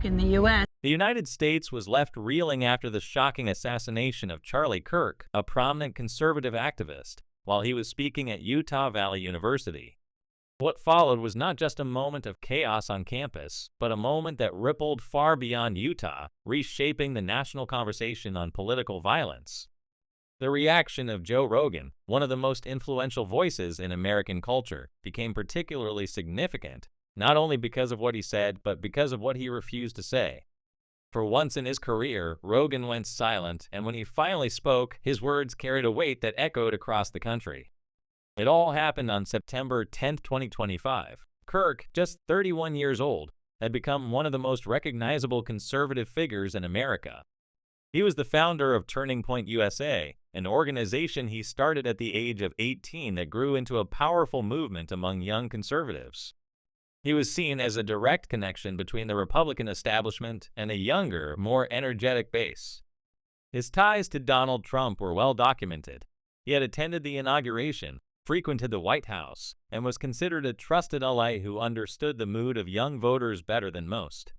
in the U.S. The United States was left reeling after the shocking assassination of Charlie Kirk, a prominent conservative activist, while he was speaking at Utah Valley University. What followed was not just a moment of chaos on campus, but a moment that rippled far beyond Utah, reshaping the national conversation on political violence. The reaction of Joe Rogan, one of the most influential voices in American culture, became particularly significant, not only because of what he said, but because of what he refused to say. For once in his career, Rogan went silent, and when he finally spoke, his words carried a weight that echoed across the country. It all happened on September 10, 2025. Kirk, just 31 years old, had become one of the most recognizable conservative figures in America. He was the founder of Turning Point USA, an organization he started at the age of 18 that grew into a powerful movement among young conservatives. He was seen as a direct connection between the Republican establishment and a younger, more energetic base. His ties to Donald Trump were well documented. He had attended the inauguration, frequented the White House, and was considered a trusted ally who understood the mood of young voters better than most.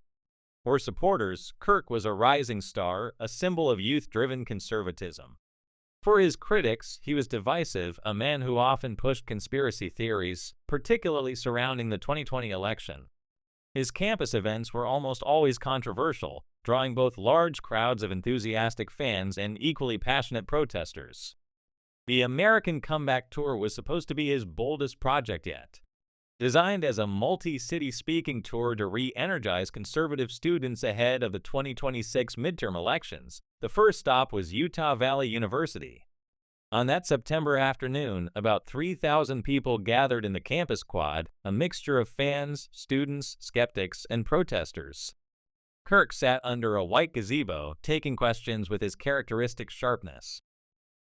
For supporters, Kirk was a rising star, a symbol of youth-driven conservatism. For his critics, he was divisive, a man who often pushed conspiracy theories, particularly surrounding the 2020 election. His campus events were almost always controversial, drawing both large crowds of enthusiastic fans and equally passionate protesters. The American Comeback Tour was supposed to be his boldest project yet. Designed as a multi-city speaking tour to re-energize conservative students ahead of the 2026 midterm elections, the first stop was Utah Valley University. On that September afternoon, about 3,000 people gathered in the campus quad, a mixture of fans, students, skeptics, and protesters. Kirk sat under a white gazebo, taking questions with his characteristic sharpness.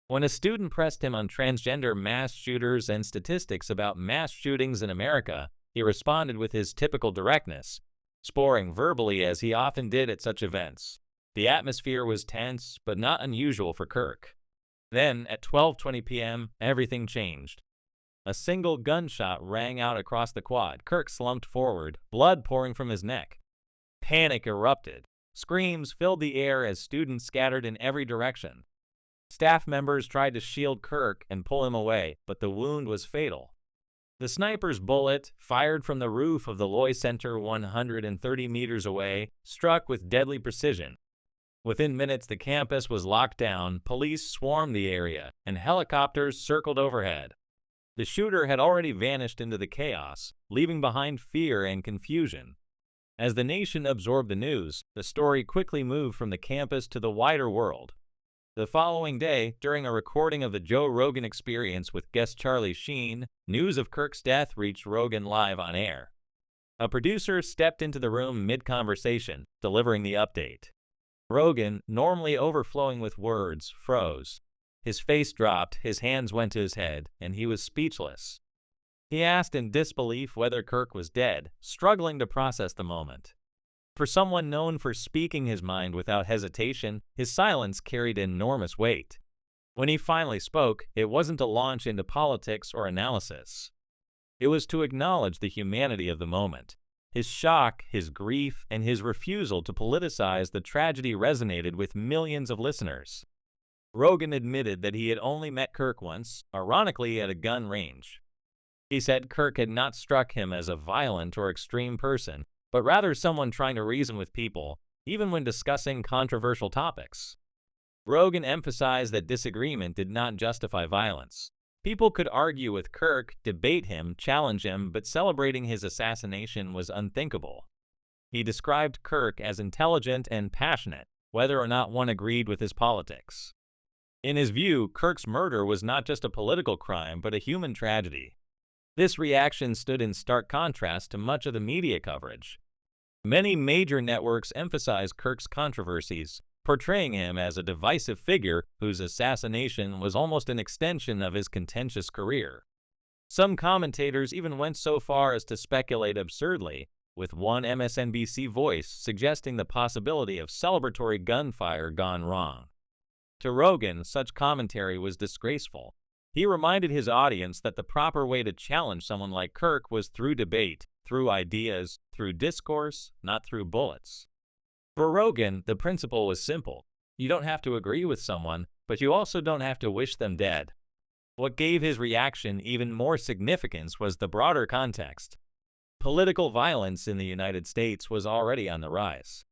When a student pressed him on transgender mass shooters and statistics about mass shootings in America, he responded with his typical directness, sparring verbally as he often did at such events. The atmosphere was tense, but not unusual for Kirk. Then, at 12:20 p.m., everything changed. A single gunshot rang out across the quad. Kirk slumped forward, blood pouring from his neck. Panic erupted. Screams filled the air as students scattered in every direction. Staff members tried to shield Kirk and pull him away, but the wound was fatal. The sniper's bullet, fired from the roof of the Loy Center 130 meters away, struck with deadly precision. Within minutes, the campus was locked down, police swarmed the area, and helicopters circled overhead. The shooter had already vanished into the chaos, leaving behind fear and confusion. As the nation absorbed the news, the story quickly moved from the campus to the wider world. The following day, during a recording of the Joe Rogan Experience with guest Charlie Sheen, news of Kirk's death reached Rogan live on air. A producer stepped into the room mid-conversation, delivering the update. Rogan, normally overflowing with words, froze. His face dropped, his hands went to his head, and he was speechless. He asked in disbelief whether Kirk was dead, struggling to process the moment. For someone known for speaking his mind without hesitation, his silence carried enormous weight. When he finally spoke, it wasn't to launch into politics or analysis. It was to acknowledge the humanity of the moment. His shock, his grief, and his refusal to politicize the tragedy resonated with millions of listeners. Rogan admitted that he had only met Kirk once, ironically at a gun range. He said Kirk had not struck him as a violent or extreme person, but rather someone trying to reason with people, even when discussing controversial topics. Rogan emphasized that disagreement did not justify violence. People could argue with Kirk, debate him, challenge him, but celebrating his assassination was unthinkable. He described Kirk as intelligent and passionate, whether or not one agreed with his politics. In his view, Kirk's murder was not just a political crime, but a human tragedy. This reaction stood in stark contrast to much of the media coverage. Many major networks emphasized Kirk's controversies, portraying him as a divisive figure whose assassination was almost an extension of his contentious career. Some commentators even went so far as to speculate absurdly, with one MSNBC voice suggesting the possibility of celebratory gunfire gone wrong. To Rogan, such commentary was disgraceful. He reminded his audience that the proper way to challenge someone like Kirk was through debate, through ideas, through discourse, not through bullets. For Rogan, the principle was simple. You don't have to agree with someone, but you also don't have to wish them dead. What gave his reaction even more significance was the broader context. Political violence in the United States was already on the rise.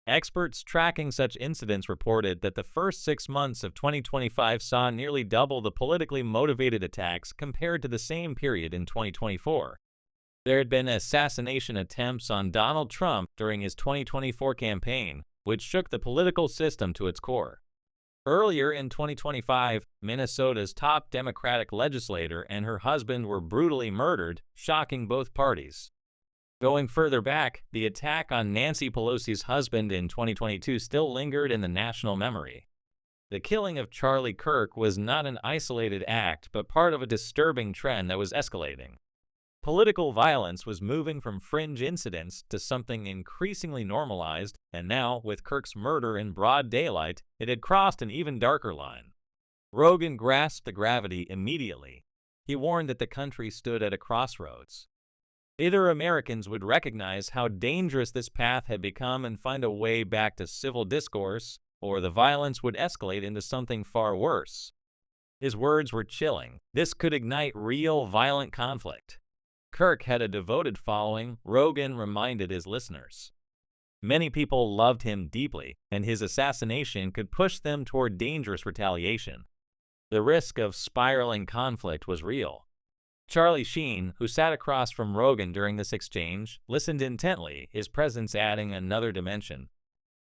Experts tracking such incidents reported that the first 6 months of 2025 saw nearly double the politically motivated attacks compared to the same period in 2024. There had been assassination attempts on Donald Trump during his 2024 campaign, which shook the political system to its core. Earlier in 2025, Minnesota's top Democratic legislator and her husband were brutally murdered, shocking both parties. Going further back, the attack on Nancy Pelosi's husband in 2022 still lingered in the national memory. The killing of Charlie Kirk was not an isolated act, but part of a disturbing trend that was escalating. Political violence was moving from fringe incidents to something increasingly normalized, and now, with Kirk's murder in broad daylight, it had crossed an even darker line. Rogan grasped the gravity immediately. He warned that the country stood at a crossroads. Either Americans would recognize how dangerous this path had become and find a way back to civil discourse, or the violence would escalate into something far worse. His words were chilling. This could ignite real, violent conflict. Kirk had a devoted following, Rogan reminded his listeners. Many people loved him deeply, and his assassination could push them toward dangerous retaliation. The risk of spiraling conflict was real. Charlie Sheen, who sat across from Rogan during this exchange, listened intently, his presence adding another dimension.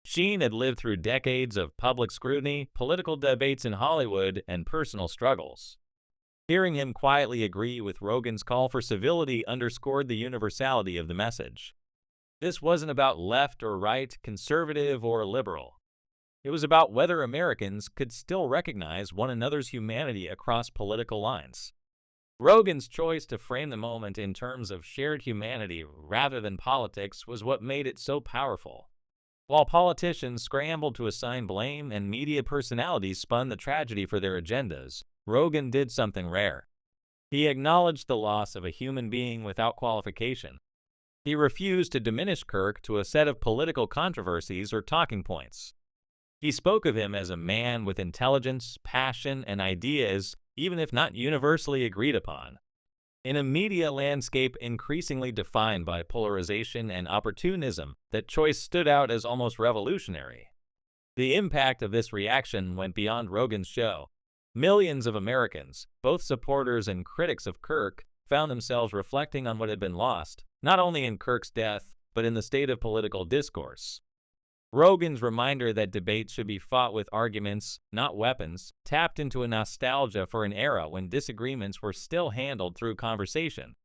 Sheen had lived through decades of public scrutiny, political debates in Hollywood, and personal struggles. Hearing him quietly agree with Rogan's call for civility underscored the universality of the message. This wasn't about left or right, conservative or liberal. It was about whether Americans could still recognize one another's humanity across political lines. Rogan's choice to frame the moment in terms of shared humanity rather than politics was what made it so powerful. While politicians scrambled to assign blame and media personalities spun the tragedy for their agendas, Rogan did something rare. He acknowledged the loss of a human being without qualification. He refused to diminish Kirk to a set of political controversies or talking points. He spoke of him as a man with intelligence, passion, and ideas, even if not universally agreed upon. In a media landscape increasingly defined by polarization and opportunism, that choice stood out as almost revolutionary. The impact of this reaction went beyond Rogan's show. Millions of Americans, both supporters and critics of Kirk, found themselves reflecting on what had been lost, not only in Kirk's death, but in the state of political discourse. Rogan's reminder that debates should be fought with arguments, not weapons, tapped into a nostalgia for an era when disagreements were still handled through conversation.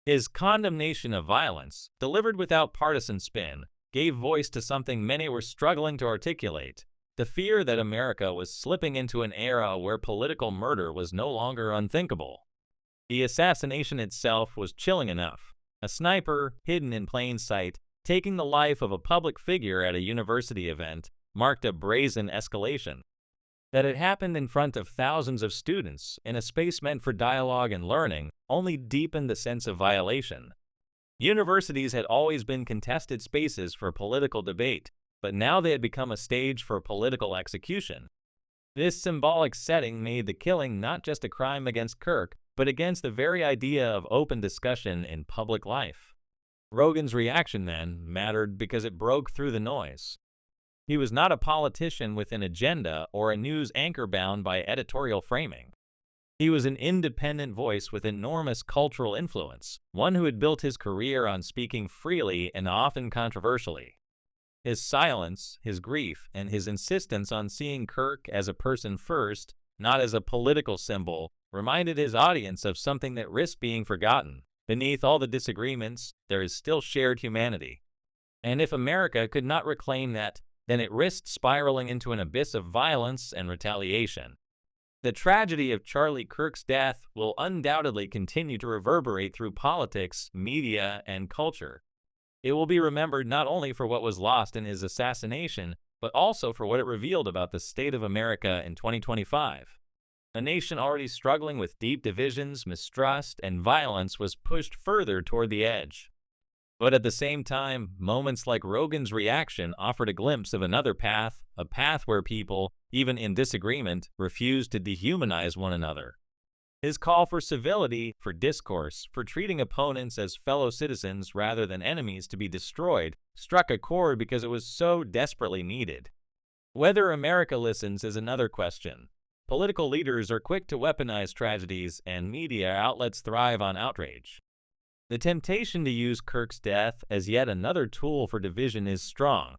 His condemnation of violence, delivered without partisan spin, gave voice to something many were struggling to articulate: the fear that America was slipping into an era where political murder was no longer unthinkable. The assassination itself was chilling enough. A sniper, hidden in plain sight, taking the life of a public figure at a university event, marked a brazen escalation. That it happened in front of thousands of students in a space meant for dialogue and learning only deepened the sense of violation. Universities had always been contested spaces for political debate, but now they had become a stage for political execution. This symbolic setting made the killing not just a crime against Kirk, but against the very idea of open discussion in public life. Rogan's reaction, then, mattered because it broke through the noise. He was not a politician with an agenda or a news anchor bound by editorial framing. He was an independent voice with enormous cultural influence, one who had built his career on speaking freely and often controversially. His silence, his grief, and his insistence on seeing Kirk as a person first, not as a political symbol, reminded his audience of something that risked being forgotten. Beneath all the disagreements, there is still shared humanity. And if America could not reclaim that, then it risked spiraling into an abyss of violence and retaliation. The tragedy of Charlie Kirk's death will undoubtedly continue to reverberate through politics, media, and culture. It will be remembered not only for what was lost in his assassination, but also for what it revealed about the state of America in 2025. A nation already struggling with deep divisions, mistrust, and violence was pushed further toward the edge. But at the same time, moments like Rogan's reaction offered a glimpse of another path, a path where people, even in disagreement, refuse to dehumanize one another. His call for civility, for discourse, for treating opponents as fellow citizens rather than enemies to be destroyed, struck a chord because it was so desperately needed. Whether America listens is another question. Political leaders are quick to weaponize tragedies, and media outlets thrive on outrage. The temptation to use Kirk's death as yet another tool for division is strong.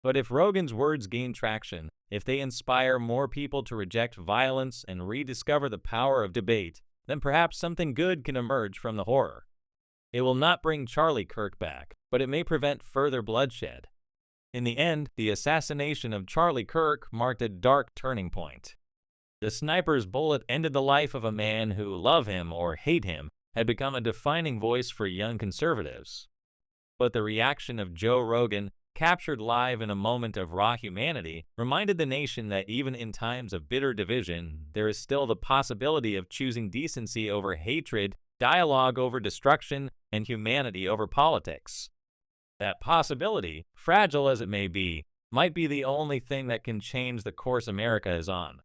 But if Rogan's words gain traction, if they inspire more people to reject violence and rediscover the power of debate, then perhaps something good can emerge from the horror. It will not bring Charlie Kirk back, but it may prevent further bloodshed. In the end, the assassination of Charlie Kirk marked a dark turning point. The sniper's bullet ended the life of a man who, love him or hate him, had become a defining voice for young conservatives. But the reaction of Joe Rogan, captured live in a moment of raw humanity, reminded the nation that even in times of bitter division, there is still the possibility of choosing decency over hatred, dialogue over destruction, and humanity over politics. That possibility, fragile as it may be, might be the only thing that can change the course America is on.